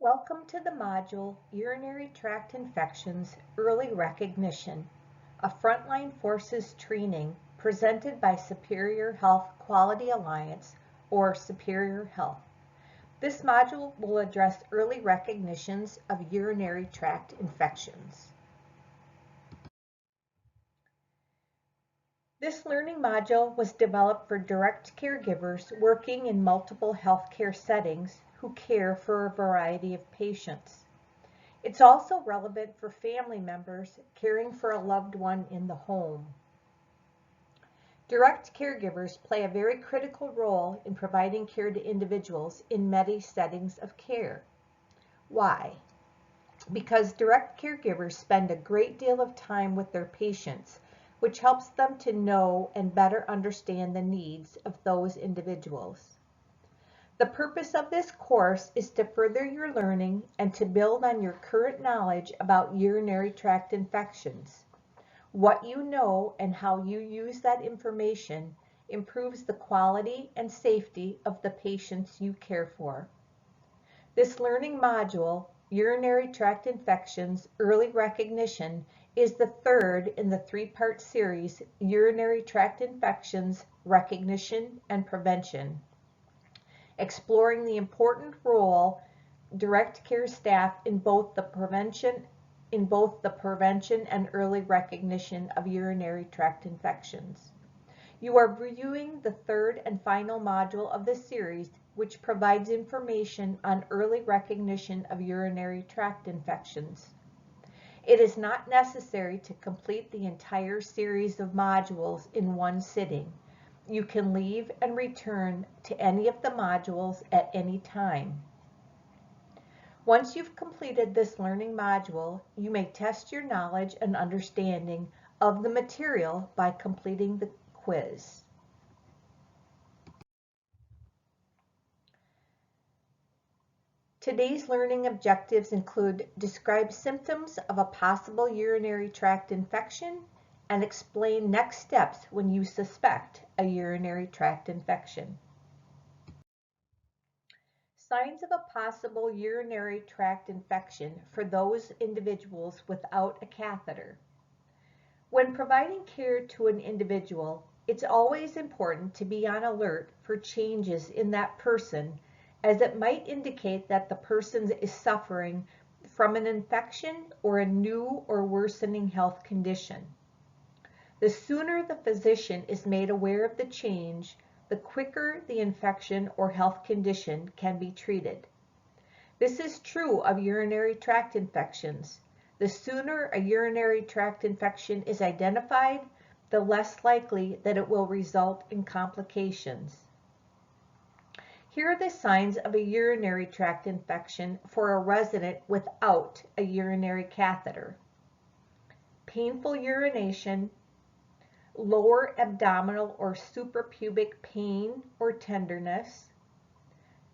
Welcome to the module Urinary Tract Infections Early Recognition, a Frontline Forces training presented by Superior Health Quality Alliance, or Superior Health. This module will address early recognitions of urinary tract infections. This learning module was developed for direct caregivers working in multiple healthcare settings who care for a variety of patients. It's also relevant for family members caring for a loved one in the home. Direct caregivers play a very critical role in providing care to individuals in many settings of care. Why? Because direct caregivers spend a great deal of time with their patients, which helps them to know and better understand the needs of those individuals. The purpose of this course is to further your learning and to build on your current knowledge about urinary tract infections. What you know and how you use that information improves the quality and safety of the patients you care for. This learning module, Urinary Tract Infections Early Recognition, is the third in the three-part series, Urinary Tract Infections Recognition and Prevention, exploring the important role direct care staff in both the prevention and early recognition of urinary tract infections. You are viewing the third and final module of this series, which provides information on early recognition of urinary tract infections. It is not necessary to complete the entire series of modules in one sitting. You can leave and return to any of the modules at any time. Once you've completed this learning module, you may test your knowledge and understanding of the material by completing the quiz. Today's learning objectives include describe symptoms of a possible urinary tract infection and explain next steps when you suspect a urinary tract infection. Signs of a possible urinary tract infection for those individuals without a catheter. When providing care to an individual, it's always important to be on alert for changes in that person, as it might indicate that the person is suffering from an infection or a new or worsening health condition. The sooner the physician is made aware of the change, the quicker the infection or health condition can be treated. This is true of urinary tract infections. The sooner a urinary tract infection is identified, the less likely that it will result in complications. Here are the signs of a urinary tract infection for a resident without a urinary catheter. Painful urination, lower abdominal or suprapubic pain or tenderness,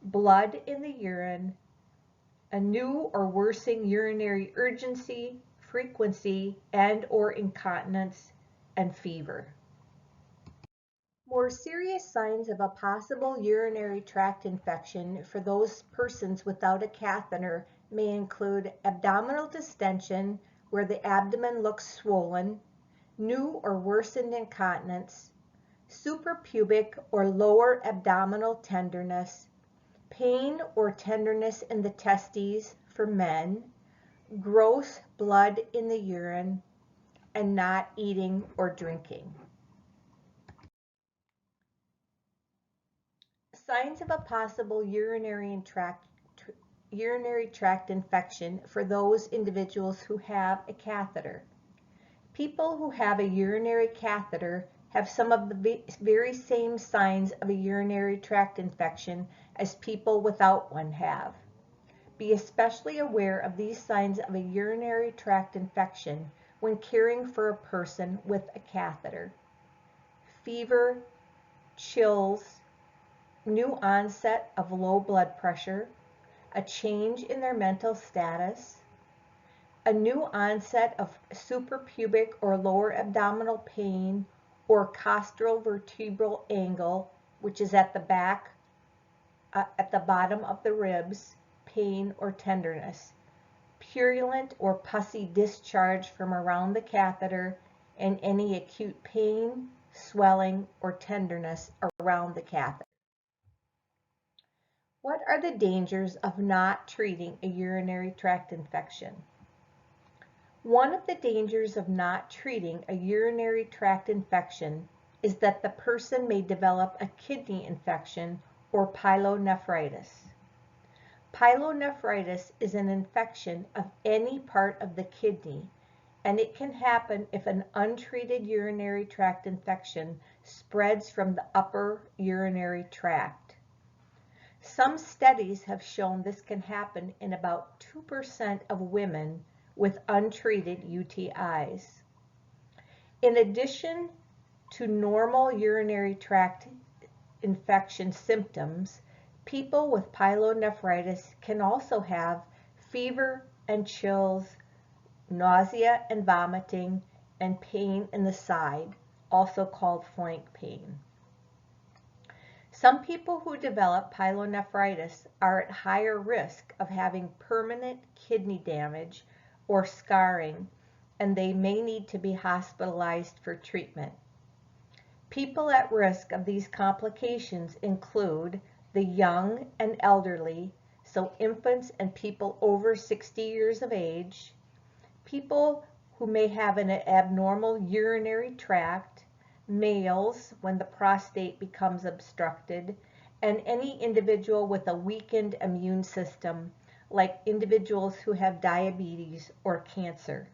blood in the urine, a new or worsening urinary urgency, frequency, and/or incontinence, and fever. More serious signs of a possible urinary tract infection for those persons without a catheter may include abdominal distension, where the abdomen looks swollen, new or worsened incontinence, suprapubic or lower abdominal tenderness, pain or tenderness in the testes for men, gross blood in the urine, and not eating or drinking. Signs of a possible urinary tract infection for those individuals who have a catheter. People who have a urinary catheter have some of the very same signs of a urinary tract infection as people without one have. Be especially aware of these signs of a urinary tract infection when caring for a person with a catheter. Fever, chills, new onset of low blood pressure, a change in their mental status, a new onset of suprapubic or lower abdominal pain or costrovertebral angle, which is at the back, at the bottom of the ribs, pain or tenderness, purulent or pussy discharge from around the catheter, and any acute pain, swelling, or tenderness around the catheter. What are the dangers of not treating a urinary tract infection? One of the dangers of not treating a urinary tract infection is that the person may develop a kidney infection or pyelonephritis. Pyelonephritis is an infection of any part of the kidney, and it can happen if an untreated urinary tract infection spreads from the upper urinary tract. Some studies have shown this can happen in about 2% of women with untreated UTIs. In addition to normal urinary tract infection symptoms, people with pyelonephritis can also have fever and chills, nausea and vomiting, and pain in the side, also called flank pain. Some people who develop pyelonephritis are at higher risk of having permanent kidney damage or scarring, and they may need to be hospitalized for treatment. People at risk of these complications include the young and elderly, so infants and people over 60 years of age, people who may have an abnormal urinary tract, males when the prostate becomes obstructed, and any individual with a weakened immune system, like individuals who have diabetes or cancer.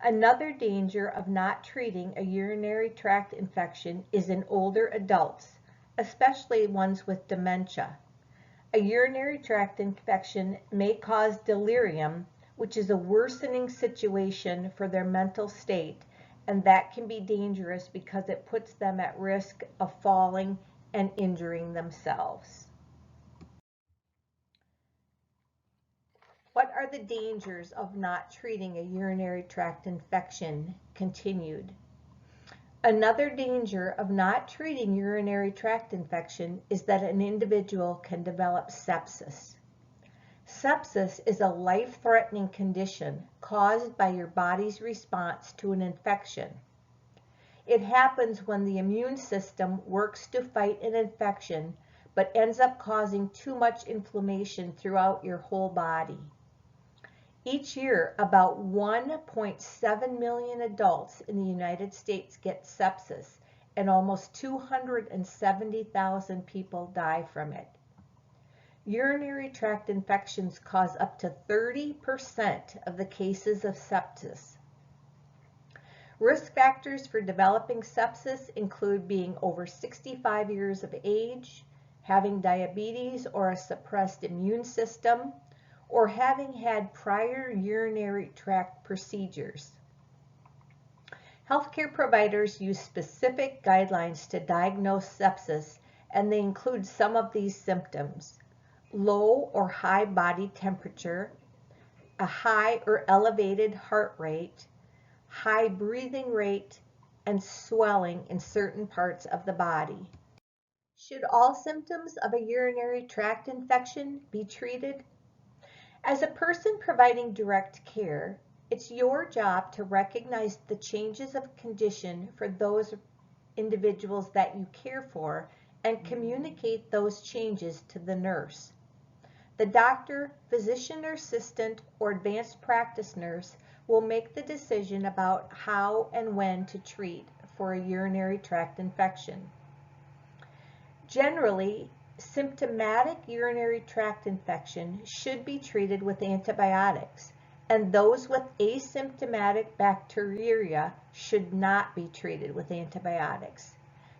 Another danger of not treating a urinary tract infection is in older adults, especially ones with dementia. A urinary tract infection may cause delirium, which is a worsening situation for their mental state, and that can be dangerous because it puts them at risk of falling and injuring themselves. What are the dangers of not treating a urinary tract infection? Continued. Another danger of not treating urinary tract infection is that an individual can develop sepsis. Sepsis is a life-threatening condition caused by your body's response to an infection. It happens when the immune system works to fight an infection but ends up causing too much inflammation throughout your whole body. Each year, about 1.7 million adults in the United States get sepsis, and almost 270,000 people die from it. Urinary tract infections cause up to 30% of the cases of sepsis. Risk factors for developing sepsis include being over 65 years of age, having diabetes or a suppressed immune system, or having had prior urinary tract procedures. Healthcare providers use specific guidelines to diagnose sepsis, and they include some of these symptoms: low or high body temperature, a high or elevated heart rate, high breathing rate, and swelling in certain parts of the body. Should all symptoms of a urinary tract infection be treated? As a person providing direct care, it's your job to recognize the changes of condition for those individuals that you care for and communicate those changes to the nurse. The doctor, physician assistant, or advanced practice nurse will make the decision about how and when to treat for a urinary tract infection. Generally, symptomatic urinary tract infection should be treated with antibiotics, and those with asymptomatic bacteriuria should not be treated with antibiotics.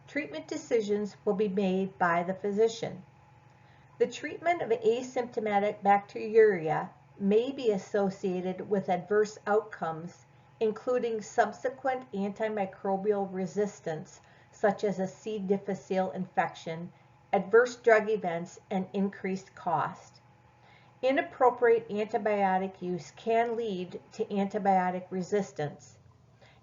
Treatment decisions will be made by the physician. The treatment of asymptomatic bacteriuria may be associated with adverse outcomes, including subsequent antimicrobial resistance, such as a C. difficile infection, adverse drug events, and increased cost. Inappropriate antibiotic use can lead to antibiotic resistance.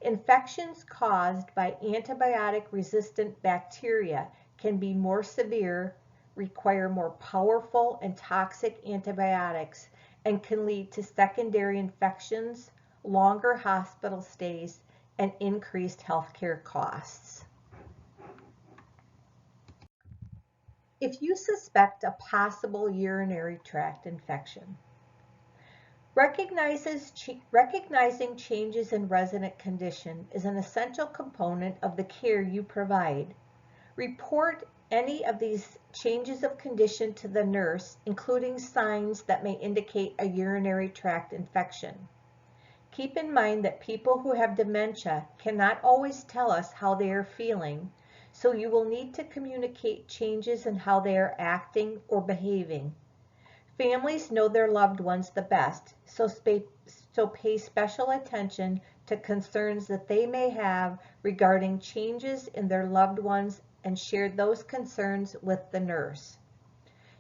Infections caused by antibiotic-resistant bacteria can be more severe, require more powerful and toxic antibiotics and can lead to secondary infections, longer hospital stays, and increased healthcare costs. If you suspect a possible urinary tract infection, recognizing changes in resident condition is an essential component of the care you provide. Report any of these changes of condition to the nurse, including signs that may indicate a urinary tract infection. Keep in mind that people who have dementia cannot always tell us how they are feeling, so you will need to communicate changes in how they are acting or behaving. Families know their loved ones the best, so pay special attention to concerns that they may have regarding changes in their loved ones and share those concerns with the nurse.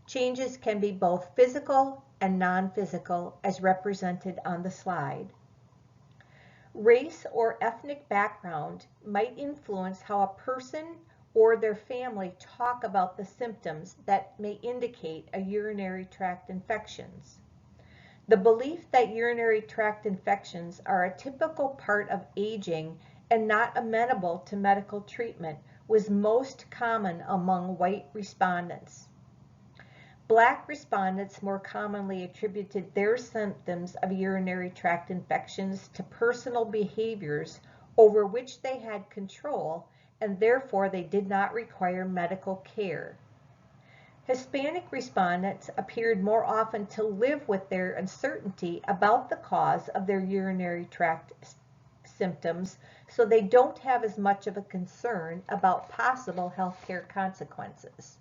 Changes can be both physical and non-physical as represented on the slide. Race or ethnic background might influence how a person or their family talk about the symptoms that may indicate a urinary tract infections. The belief that urinary tract infections are a typical part of aging and not amenable to medical treatment was most common among white respondents. Black respondents more commonly attributed their symptoms of urinary tract infections to personal behaviors over which they had control, and therefore they did not require medical care. Hispanic respondents appeared more often to live with their uncertainty about the cause of their urinary tract symptoms, so they don't have as much of a concern about possible healthcare consequences.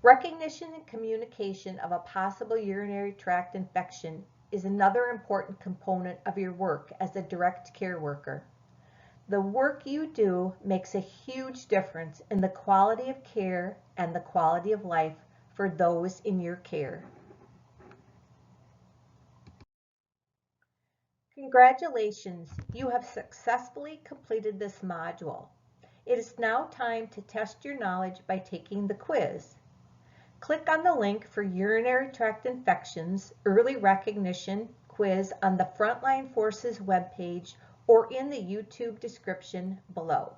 Recognition and communication of a possible urinary tract infection is another important component of your work as a direct care worker. The work you do makes a huge difference in the quality of care and the quality of life for those in your care. Congratulations, you have successfully completed this module. It is now time to test your knowledge by taking the quiz. Click on the link for Urinary Tract Infections Early Recognition quiz on the Frontline Forces webpage or in the YouTube description below.